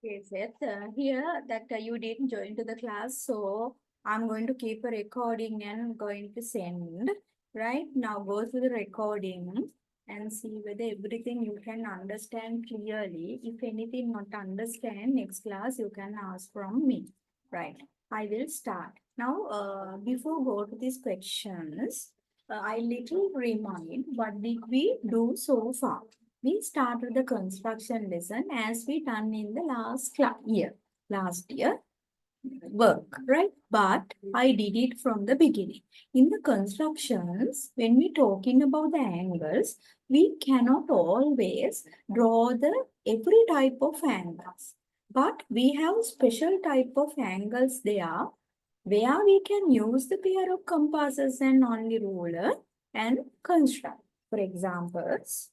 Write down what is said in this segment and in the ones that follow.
Yes, yes. Here that you didn't join to the class, so I'm going to keep a recording and going to send. Right now, go through the recording and see whether everything you can understand clearly. If anything not understand, next class you can ask from me. Right. I will start. Now, before go to these questions, I little remind what did we do so far. We started the construction lesson as we done in the last year work, right? But I did it from the beginning. In the constructions, when we talking about the angles, we cannot always draw the every type of angles. But we have special type of angles there where we can use the pair of compasses and only ruler and construct. For examples,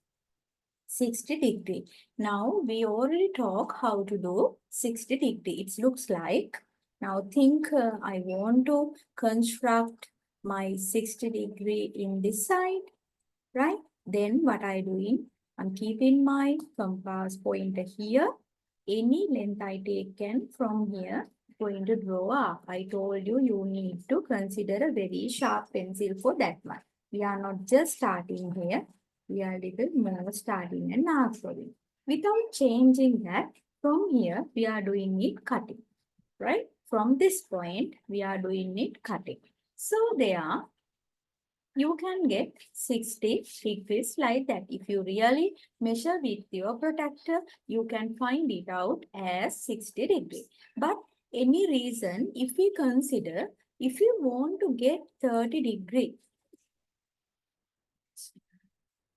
60-degree. Now we already talk how to do 60-degree. It looks like, now think I want to construct my 60-degree in this side, right? Then what I doing? I'm keeping my compass pointer here. Any length I taken from here, going to draw up. I told you, you need to consider a very sharp pencil for that one. We are not just starting here. We are little more starting and answering. Without changing that, from here, we are doing it cutting, right? From this point, we are doing it cutting. So there, you can get 60 degrees like that. If you really measure with your protractor, you can find it out as 60 degrees. But any reason, if we consider, if you want to get 30 degree,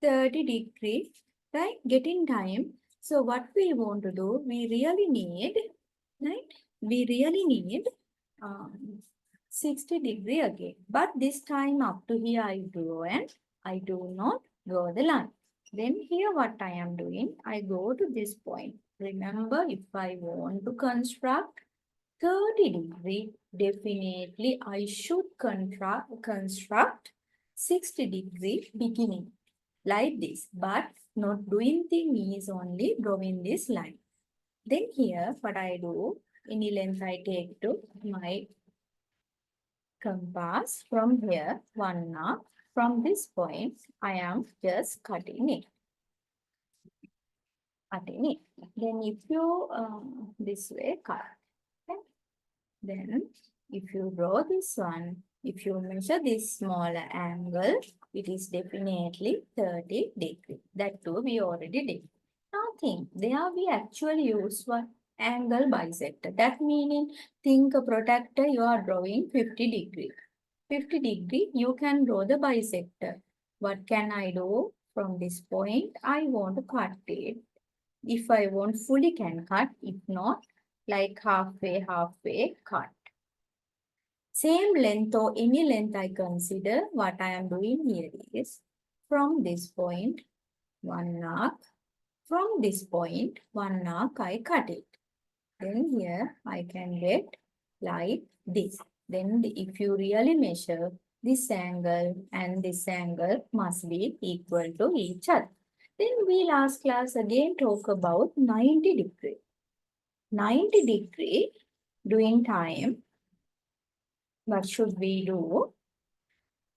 30 degree, right, getting time. So what we want to do, we really need, right, we really need um, 60-degree again. But this time up to here I draw and I do not draw the line. Then here what I am doing, I go to this point. Remember, if I want to construct 30-degree, definitely I should construct 60-degree beginning like this. But not doing thing is only drawing this line. Then here what I do, any length I take to my compass from here, one arc. From this point, I am just cutting it. Cutting it. Then if you this way cut, okay? Then if you draw this one, if you measure this smaller angle, it is definitely 30 degree. That too we already did. Now think, there we actually use what? Angle bisector. That meaning, think a protractor you are drawing 50 degree. 50 degree, you can draw the bisector. What can I do? From this point, I want to cut it. If I want, fully can cut. If not, like halfway cut. Same length or any length I consider, what I am doing here is, from this point, one arc. From this point, one arc, I cut it. Then here, I can get like this. Then if you really measure, this angle and this angle must be equal to each other. Then we last class again talk about 90 degree. 90 degree doing time, what should we do?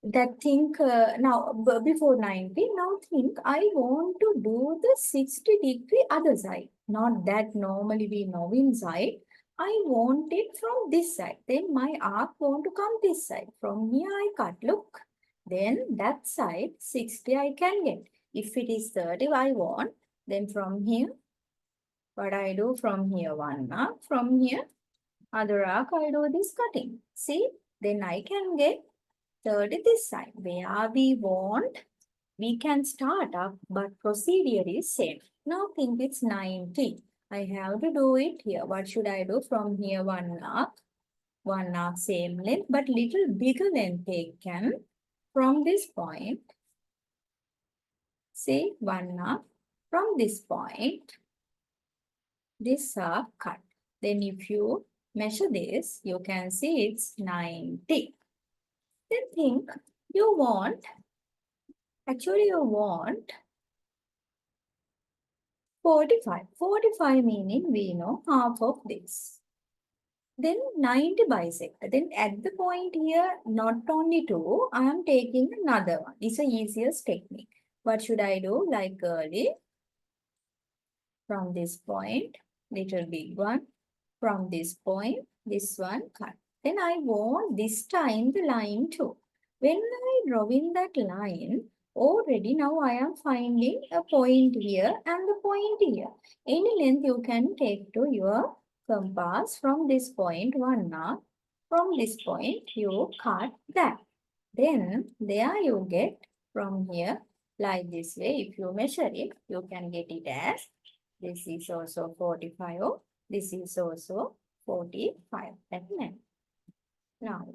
That think now before 90, now think I want to do the 60-degree other side. Not that normally we know inside. I want it from this side. Then my arc want to come this side. From here I cut, look. Then that side 60 I can get. If it is 30 I want, then from here, what I do from here one arc, from here other arc I do this cutting. See, then I can get 30 this side. Where we want, we can start up, but procedure is same. Now think it's 90. I have to do it here. What should I do? From here, one arc, same length, but little bigger length taken. From this point, say one arc. From this point, this arc cut. Then if you measure this, you can see it's 90. Then think you want, actually you want 45. 45 meaning we know half of this. Then 90 bisect. Then at the point here, not only 2, I am taking another one. It's the easiest technique. What should I do? Like early, from this point, little big one. From this point, this one cut. Then I want this time the line too. When I draw in that line, already now I am finding a point here and the point here. Any length you can take to your compass from this point, one mark. From this point, you cut that. Then there you get from here, like this way. If you measure it, you can get it as this is also 45. This is also 45. That meant. Now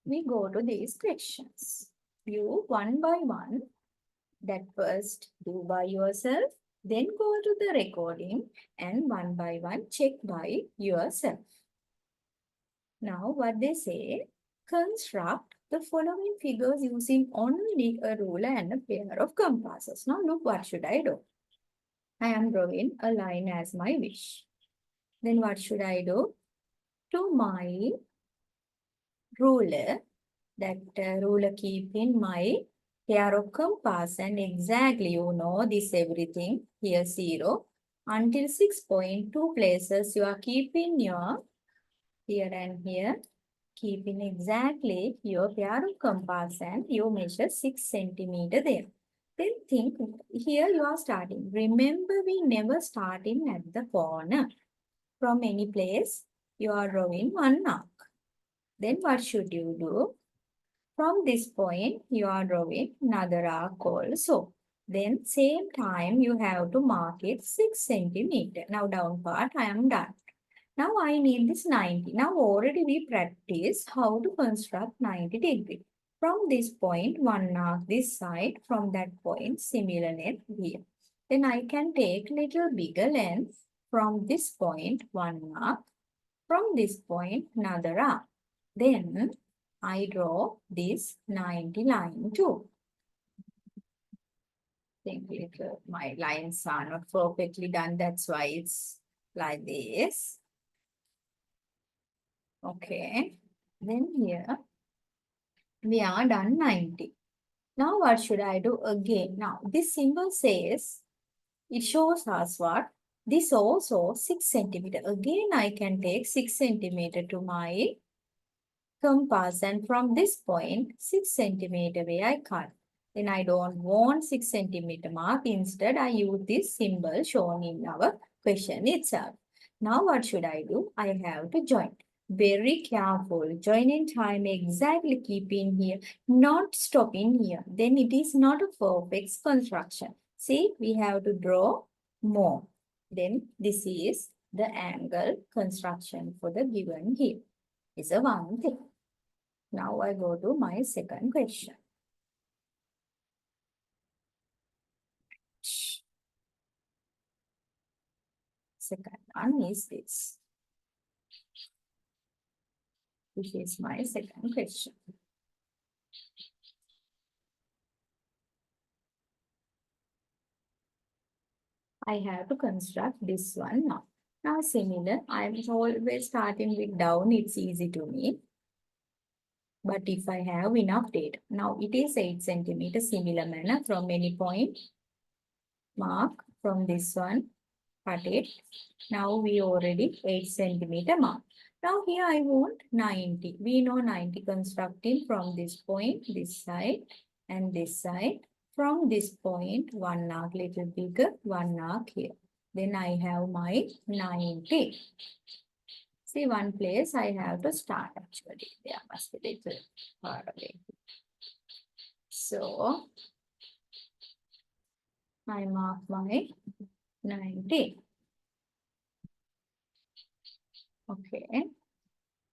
we go to these questions. You one by one. That first do by yourself. Then go to the recording and one by one check by yourself. Now what they say, construct the following figures using only a ruler and a pair of compasses. Now look, what should I do? I am drawing a line as my wish. Then what should I do? To my ruler, that ruler keep in my pair of compass, and exactly you know this everything, here 0 until 6.2 places you are keeping your here and here, keeping exactly your pair of compass and you measure 6 centimeter there. Then think, here you are starting. Remember, we never starting at the corner. From any place, you are drawing one arc. Then what should you do? From this point, you are drawing another arc also. Then same time, you have to mark it 6 centimeter. Now down part, I am done. Now I need this 90. Now already we practice how to construct 90 degree. From this point, one arc this side. From that point, similar length here. Then I can take little bigger length. From this point, one arc. From this point, another arc. Then I draw this 90 line too. Think my lines are not perfectly done. That's why it's like this. Okay. Then here we are done 90. Now what should I do again? Now this symbol says, it shows us what? This also 6 centimeter. Again I can take 6 centimeter to my compass, and from this point 6 centimeter way I cut. Then I don't want 6 centimeter mark. Instead I use this symbol shown in our question itself. Now what should I do? I have to join. Very careful. Join in time exactly keeping here, not stopping here. Then it is not a perfect construction. See, we have to draw more. Then this is the angle construction for the given here. Is a one thing. Now I go to my second question. Second one is this. This is my second question. I have to construct this one now. Now similar, I am always starting with down, it's easy to me. But if I have enough data, now it is 8 centimeter, similar manner from any point, mark from this one, cut it. Now we already 8 centimeter mark. Now here I want 90. We know 90 constructing from this point, this side and this side. From this point, one arc little bigger, one arc here. Then I have my 90. See, one place I have to start actually. There must be little far away. So, I mark my 90. Okay.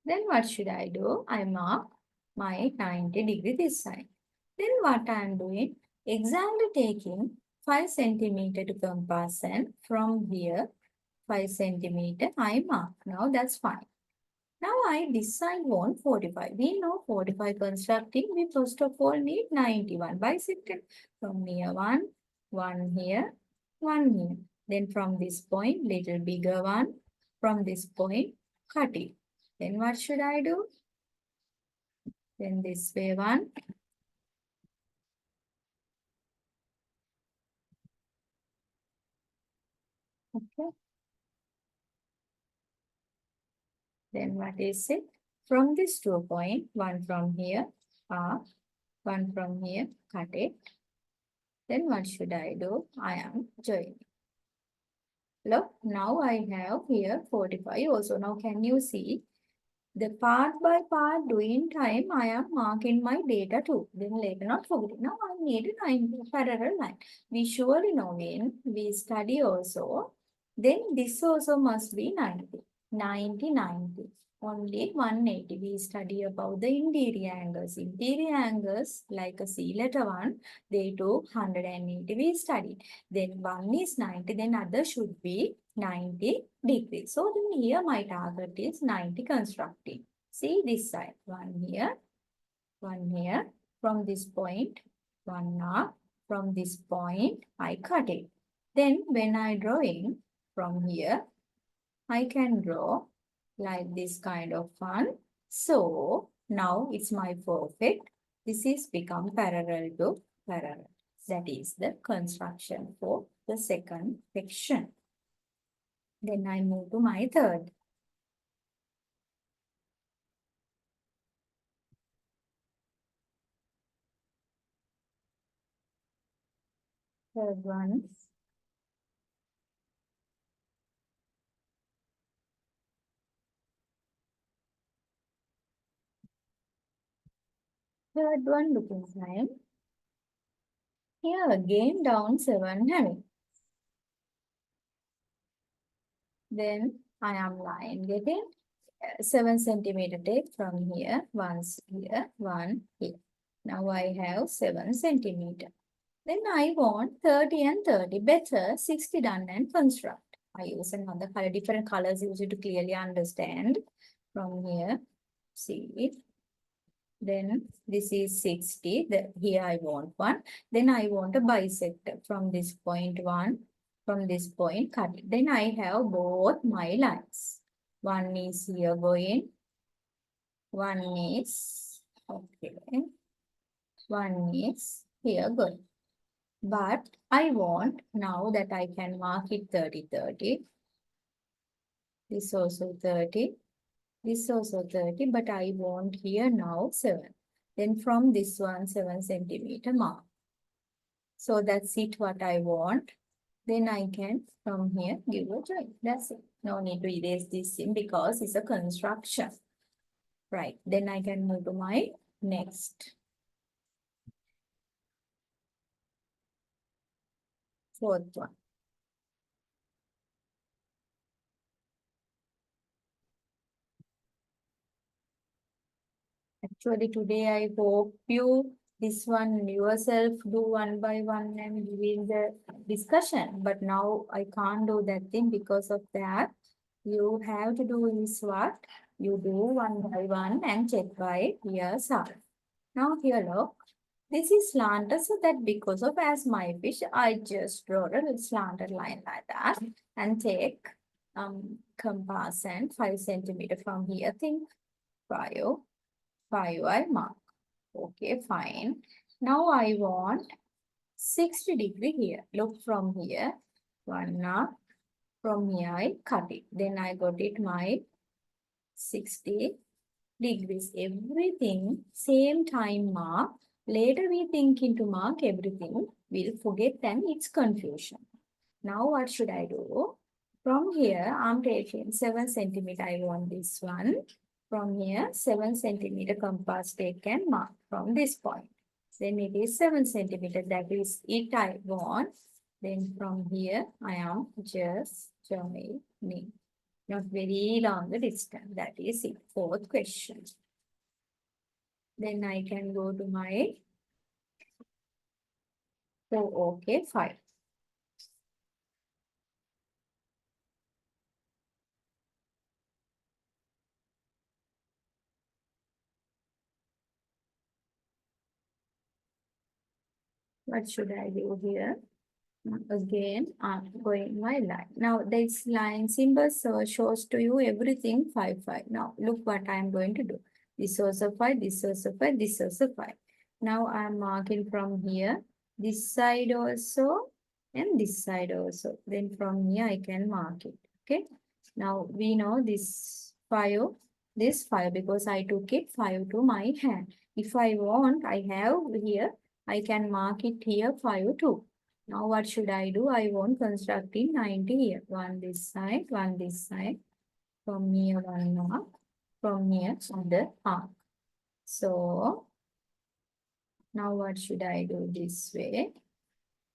Then what should I do? I mark my 90 degree this side. Then what I am doing? Exactly taking 5 centimeter to compass, and from here 5 centimeter I mark. Now that's fine. Now I decide on 45. We know 45 constructing. We first of all need 91 bisected. From here one here, one here. Then from this point, little bigger one. From this point, cut it. Then what should I do? Then this way one. Okay. Then what is it? From this 2 point, one from here, up, one from here, cut it. Then what should I do? I am joining. Look, now I have here 45 also. Now can you see the part by part doing time I am marking my data too. Then later not forget. Now I need a parallel line. We surely know when we study also. Then this also must be 90. 90, 90. Only 180. We study about the interior angles. Interior angles, like a C letter one, they took 180. We studied. Then one is 90, then other should be 90 degrees. So then here my target is 90 constructing. See this side. One here, one here. From this point, one up. From this point, I cut it. Then when I drawing from here, I can draw like this kind of one. So now it's my perfect. This is become parallel to parallel. That is the construction for the second section. Then I move to my third. Third one. Third one looking fine. Here again down 7 having. Then I am line getting 7 centimeter take from here, once here, one here. Now I have 7 centimeter. Then I want 30 and 30. Better 60 done and construct. I use another color, different colors used to clearly understand. From here, see it. Then this is 60. Here I want one. Then I want a bisector from this point one. From this point, cut it. Then I have both my lines. One is here going. One is, okay. One is here going. But I want, now that I can mark it 30, 30. This also 30. This also 30. But I want here now 7. Then from this one, 7 centimeter mark. So that's it what I want. Then I can from here give a join. That's it. No need to erase this thing because it's a construction. Right. Then I can move to my next. Fourth one. Actually, today I hope you this one yourself do one by one and giving the discussion. But now I can't do that thing because of that. You have to do is what? You do one by one and check by yourself. Now here look. This is slanted so that because of as my fish, I just draw a slanted line like that and take compass and 5 centimeter from here. Think 5. 5 I mark. Okay, fine. Now I want 60 degree here. Look from here. One up. From here I cut it. Then I got it my 60 degrees. Everything same time mark. Later we think into mark everything. We'll forget and it's confusion. Now what should I do? From here I'm taking 7 centimeter. I want this one. From here, 7 centimeter compass take and mark from this point. Then it is 7 centimeter. That is it I want. Then from here, I am just joining. Not very long distance. That is it. Fourth question. Then I can go to my, so okay, 5. What should I do here? Again, I'm going my line. Now, this line symbol shows to you everything 5, 5. Now, look what I'm going to do. This also 5, this also 5, this also 5. Now, I'm marking from here, this side also, and this side also. Then from here, I can mark it. Okay. Now, we know this 5, because I took it 5 to my hand. If I want, I have here, I can mark it here 5 too. Now what should I do? I want constructing 90 here. One this side, one this side. From here one arc. From here other arc. So now what should I do this way?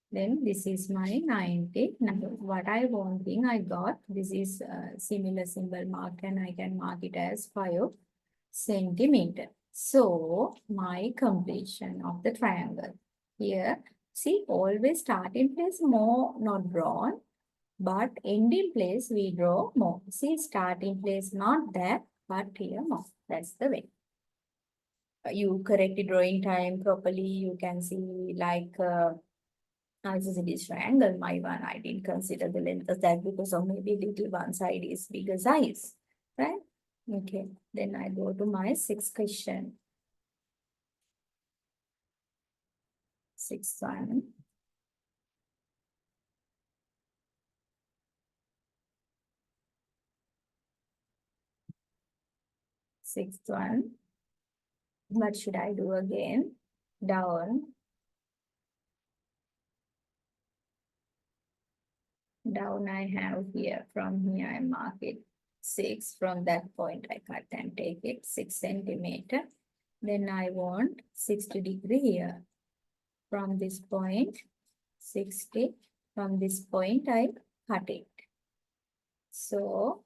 Then this is my 90. Now what I wanting I got. This is a similar symbol mark and I can mark it as 5 centimeter. So my completion of the triangle. Here, see, always starting place more not drawn, but ending place we draw more. See, starting place not there, but here more. That's the way. You correct the drawing time properly. You can see like this is this triangle. My one, I didn't consider the length of that because of maybe little one side is bigger size, right? Okay, then I go to my sixth question. Sixth one. Sixth one. What should I do again? Down. Down I have here. From here I mark it 6. From that point I cut and take it 6 centimeter. Then I want 60 degree here. From this point 60. From this point I cut it. So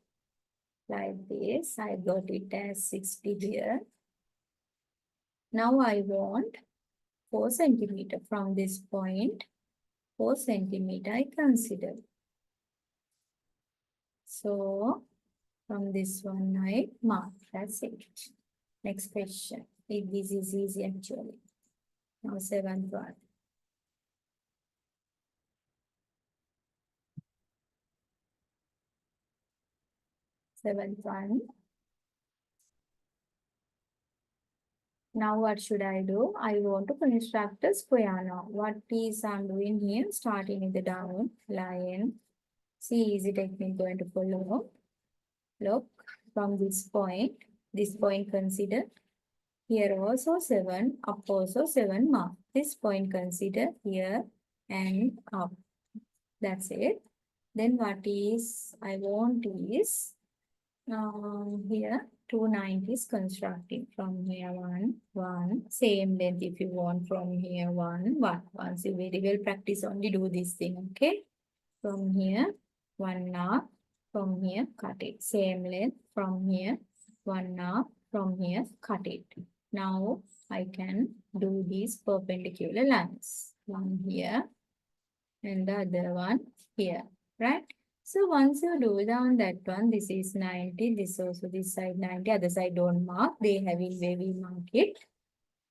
like this I got it as 60 here. Now I want 4 centimeter from this point. 4 centimeter I consider. So from this one I mark. That's it. Next question. This is easy actually. Now seventh one. Seventh one. Now what should I do? I want to construct a square now. What is I'm doing here? Starting with the down line. See, easy technique going to follow. Look, from this point consider. Here also 7, up also 7 mark. This point consider here and up. That's it. Then what is I want is here 290 is constructing from here 1, same length if you want from here 1. Once you very well practice only do this thing, okay? From here 1 arc, from here cut it, same length from here 1 arc, from here cut it. Now I can do these perpendicular lines, one here and the other one here, right? So once you do down that one, this is 90, this also this side 90, other side don't mark, they have it where we mark it.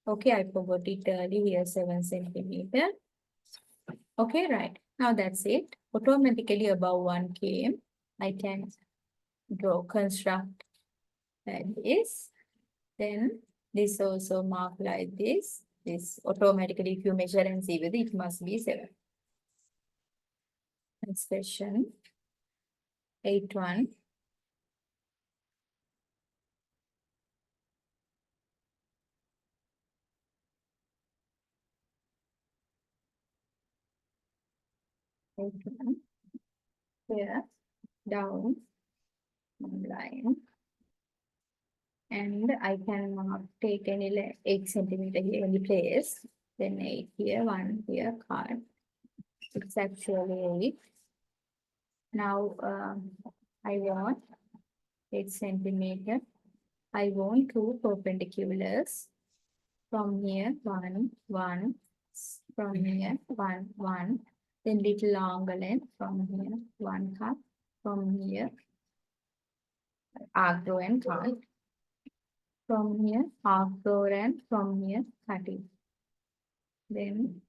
Okay, I forgot it early, here 7 centimeter. Okay, right. Now that's it. Automatically above 1 came. I can draw, construct like this. Then this also mark like this. This automatically, if you measure and see whether it must be 7. Next question. 8-1. Here, down, one line. And I can take any 8 centimeter here any place. Then 8 here, 1 here, card. It's actually 8. Now I want 8 centimeter. I want 2 perpendiculars. From here, 1, 1. From here, 1, 1. Then little longer length from here, 1 cut. From here, arc row and cut. From here, arc row and from here, cutting. Then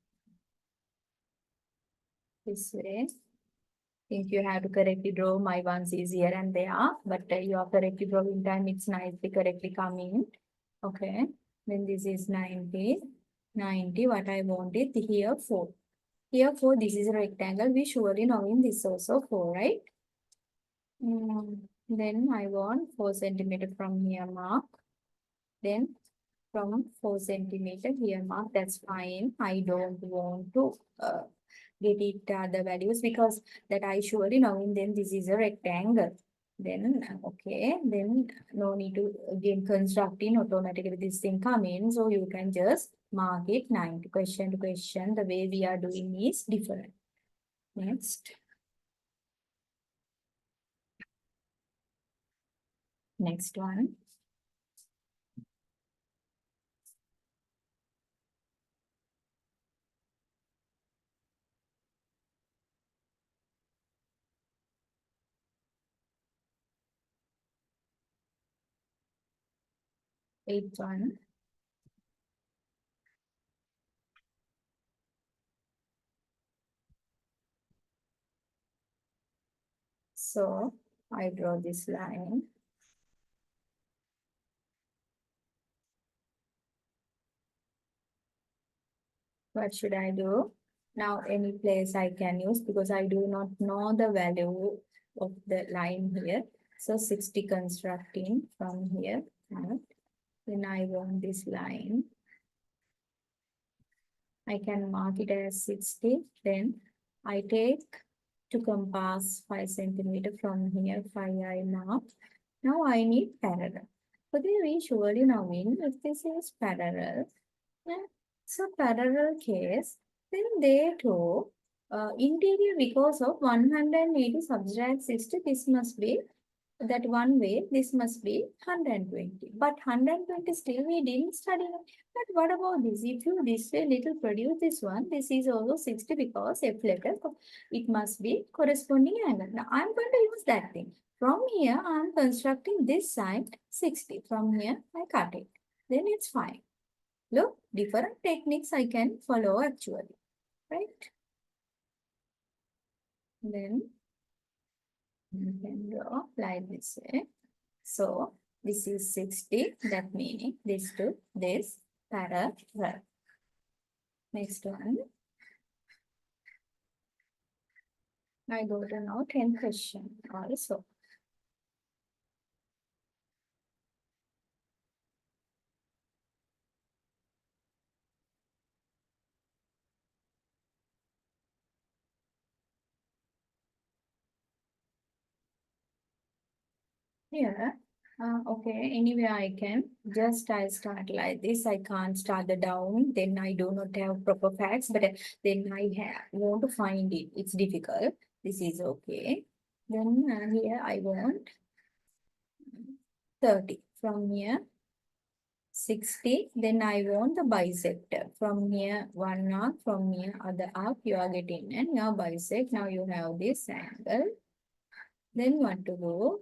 this way. Think you have to correctly draw. My ones is here and there, but you are correctly drawing time. It's nicely correctly coming. Okay. Then this is 90. 90. What I want is here 4. Here 4. This is a rectangle. We surely know in this also 4, right? Then I want 4 centimeter from here mark. Then from 4 centimeter here mark. That's fine. I don't want to get it the values because that I surely know in then this is a rectangle. Then okay, then no need to again constructing automatically this thing come in. So you can just mark it 90 question to question. The way we are doing is different. Next. Next one. Eighth one. So I draw this line. What should I do? Now any place I can use because I do not know the value of the line here. So 60 constructing from here. Right? Then I want this line. I can mark it as 60. Then I take to compass 5 centimeter from here. 5 I mark. Now I need parallel. So then we surely know in if this is parallel. Yeah. So parallel case, then they too interior because of 180 subtract 60, this must be that one way, this must be 120. But 120 still we didn't study. But what about this? If you this way little produce this one, this is also 60 because F letter, it must be corresponding angle. Now I'm going to use that thing. From here, I'm constructing this side 60. From here, I cut it. Then it's fine. Look, different techniques I can follow actually, right? Then you can draw like this way. So this is 60, that meaning this to this parallel. Next one. I go to now 10th question also. Here, okay, anyway, I can just I start like this. I can't start the down, then I do not have proper facts, but then I want to find it. It's difficult. This is okay. Then here I want 30 from here. 60, then I want the bisector. From here, one arc, from here, other arc, you are getting, and now bisect. Now you have this angle. Then what to do?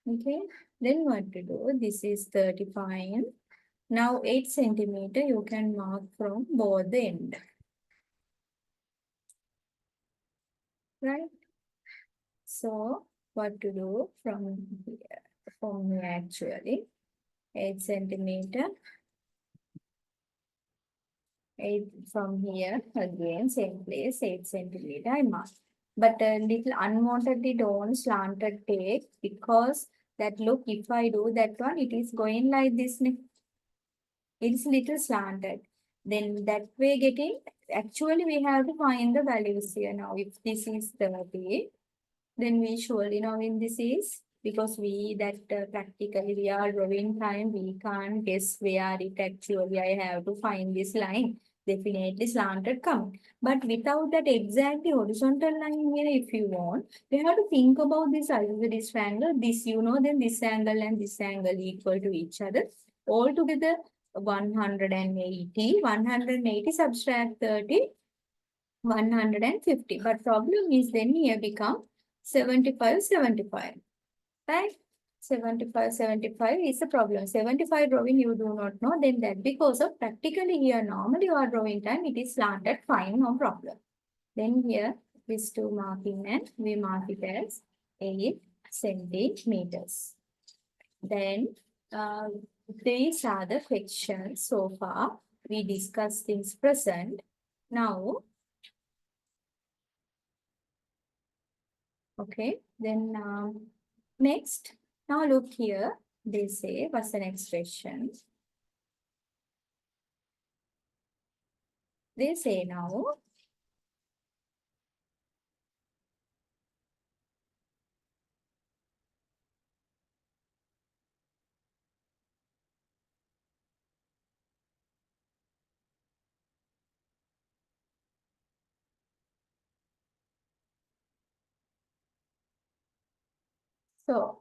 Okay, then what to do? This is 35. Now 8 centimeter, you can mark from both the end. Right? So, what to do from here? From here actually, 8 centimeter. 8 from here again, same place, 8 centimeter I mark. But a little unwantedly don't slanted take because that look, if I do that one, it is going like this. It's little slanted. Then that way getting, actually we have to find the values here now. If this is 30, then we surely know when this is because we that practically we are drawing time, we can't guess where it actually I have to find this line. Definitely slanted come. But without that exactly horizontal line here, if you want, you have to think about this either this triangle, this you know, then this angle and this angle equal to each other. All together 180, 180 subtract 30, 150. But problem is then here become 75, 75. Right? 75, 75 is the problem. 75 drawing you do not know, then that because of practically here normally you are drawing time, it is slanted, fine, no problem. Then here, this 2 marking and we mark it as 8 centimeters. Then these are the questions so far. We discussed things present. Now, okay, then next, now look here. They say, what's the next question? They say now, so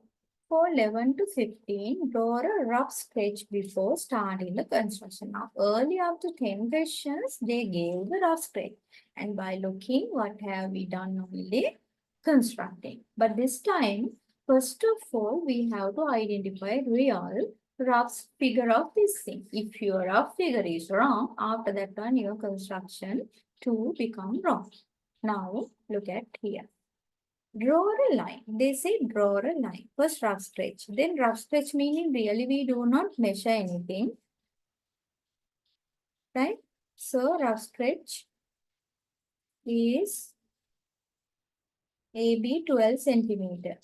for 11 to 15, draw a rough sketch before starting the construction. Now, early after 10 questions, they gave the rough sketch. And by looking, what have we done only? Constructing. But this time, first of all, we have to identify real rough figure of this thing. If your rough figure is wrong, after that one, your construction to become wrong. Now, look at here. Draw a line. They say draw a line. First rough stretch. Then rough stretch meaning really we do not measure anything. Right? So rough stretch is AB 12 centimeter.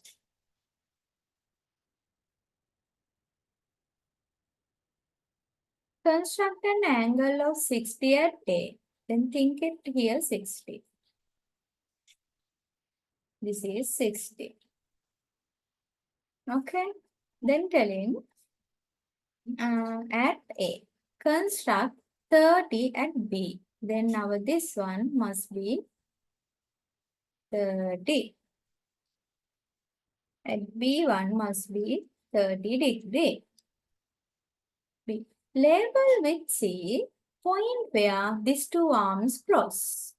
Construct an angle of 60 at A. Then think it here 60. This is 60. Okay. Then telling at A. Construct 30 at B. Then now this one must be 30. At B1 must be 30 degree. B. Label with C, point where these two arms cross.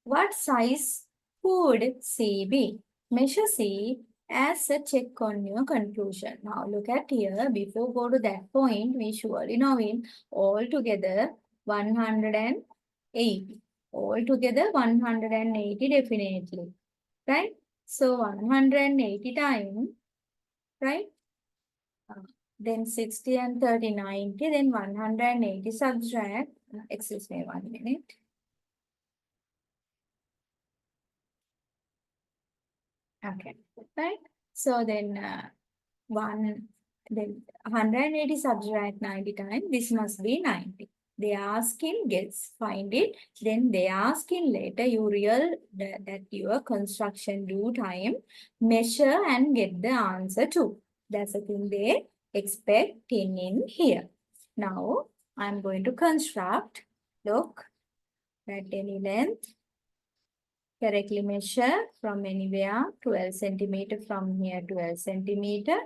What size would C be? Measure C as a check on your conclusion. Now look at here. Before go to that point, we surely know it. All together 180. All together 180 definitely. Right? So 180 times, right? Then 60 and 30, 90. Then 180 subtract. Excuse me, 1 minute. Okay, right? So then then 180 subtract 90 times. This must be 90. They ask in guess, find it. Then they ask in later you that your construction due time, measure and get the answer too. That's the thing they expect in here. Now I'm going to construct. Look at any length. Correctly measure from anywhere 12 centimeter from here 12 centimeter.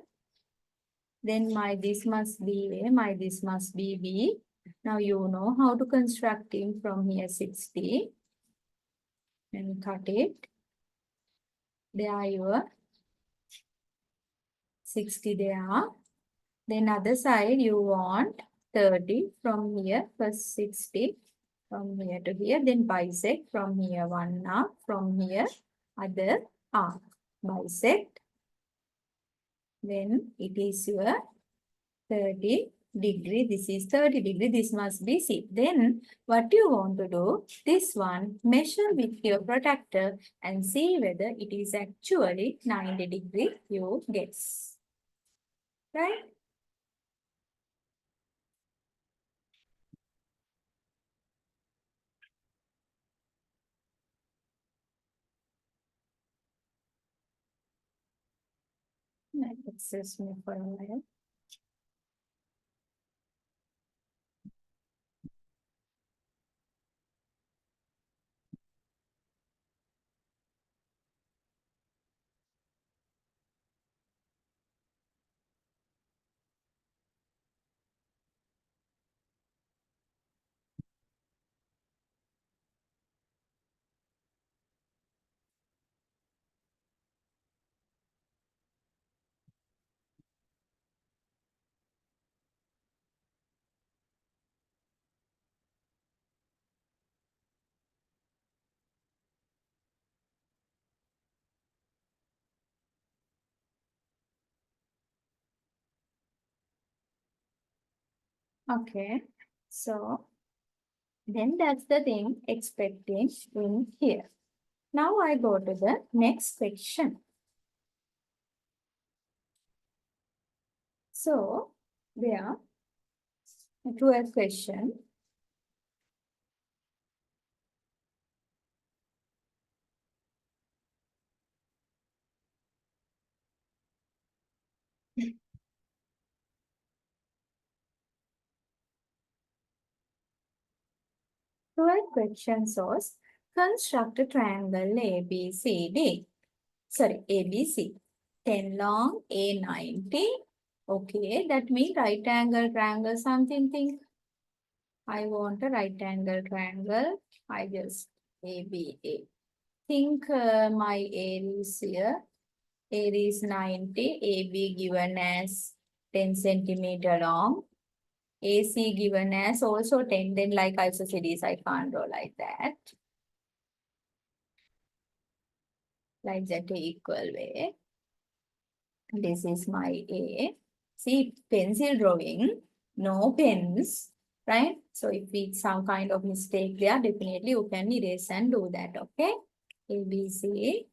Then my this must be A, my this must be B. Now you know how to construct it from here 60 and cut it. There are your 60 there. Then other side you want 30 from here plus 60 from here to here. Then bisect from here one arc, from here other arc. Bisect. Then it is your 30 degree. This is 30 degree. This must be C. Then what you want to do, this one, measure with your protractor and see whether it is actually 90 degree you guess. Right? Excuse me for a while. Okay. So then that's the thing expecting in here. Now I go to the next section. So there to a question. To a question source, construct a triangle ABCD. Sorry, ABC. 10 long, A 90. Okay, that means right angle triangle something thing. I want a right angle triangle. I just ABA. Think my area is here. Area is 90. AB given as 10 centimeter long. AC given as also 10. Then like isosceles, I can't draw like that. Like that equal way. This is my A. See, pencil drawing, no pens, right? So if it's some kind of mistake there, definitely you can erase and do that, okay? ABC,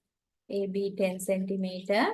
AB 10 centimeter,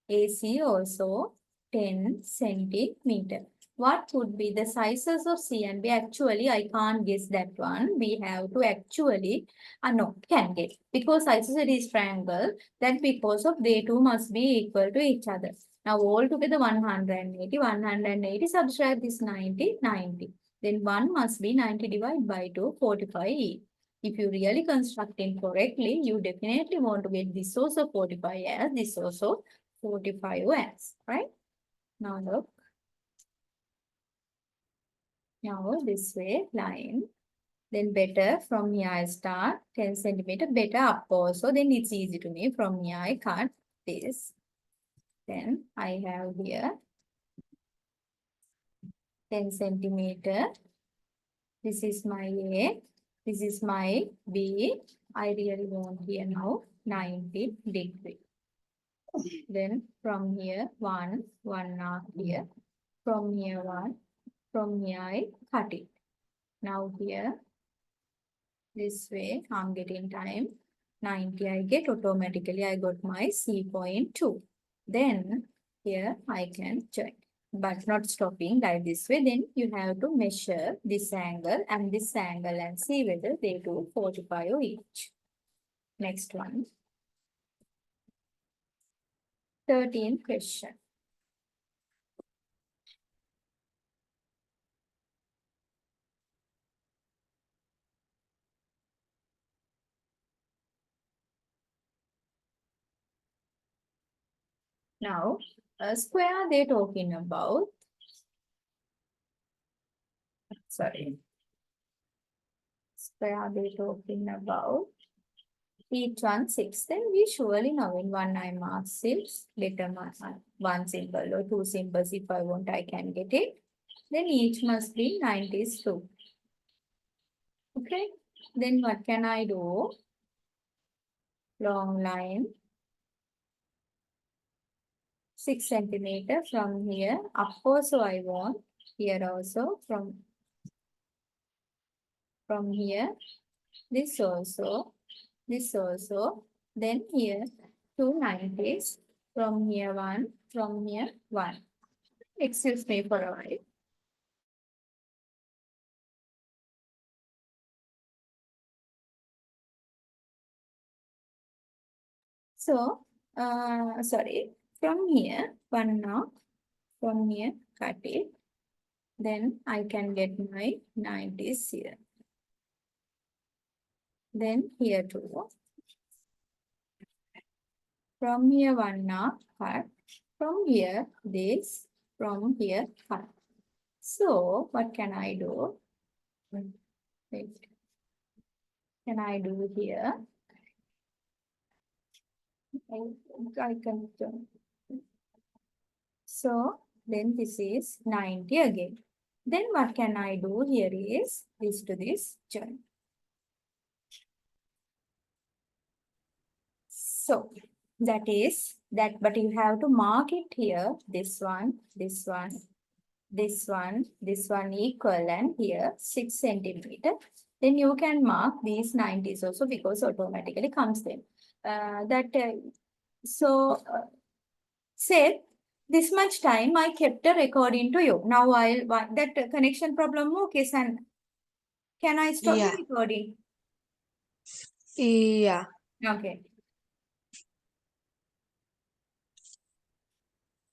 AC also 10 centimeter. What would be the sizes of C and B? Actually, I can't guess that one. We have to actually, no, can get. Because isosceles triangle, that because of they two must be equal to each other. Now, all together 180, 180, subtract this 90, 90. Then 1 must be 90 divided by 2, 45 each. If you really constructing correctly, you definitely want to get this also 45 as this also 45 as, right? Now look, now this way line. Then better from here I start 10 centimeter better up also. Then it's easy to me. From here I cut this. Then I have here 10 centimeter. This is my A. This is my B. I really want here now 90 degree. Then from here, one arc here. From here, from here I cut it. Now here, this way, I'm getting time. 90 I get automatically, I got my C point 2. Then here I can join. But not stopping like this way. Then you have to measure this angle and see whether they do 45 each. Next one. 13th question. Now, a square they're talking about. Sorry. Square they're talking about. Each one 6. Then we surely know in one I mark 6. Later mark one symbol or two symbols. If I want, I can get it. Then each must be 92. Okay. Then what can I do? Long line. 6 centimeter from here. Up also I want. Here also from here. This also. This also. Then here 290s. From here 1. From here 1. Excuse me for a while. So, sorry, from here, one knock, from here, cut it. Then I can get my 90s here. Then here too. From here, one knock, cut. From here, this. From here, cut. So, what can I do? Wait. Can I do here? I can do. So, then this is 90 again. Then what can I do here is this to this join. So that is that, but you have to mark it here, this one, this one equal, and here 6 centimeter. Then you can mark these 90s also because automatically comes them. Say this much time I kept a recording to you. Now that connection problem, okay, son. Can I stop the Yeah. recording? Yeah. Okay.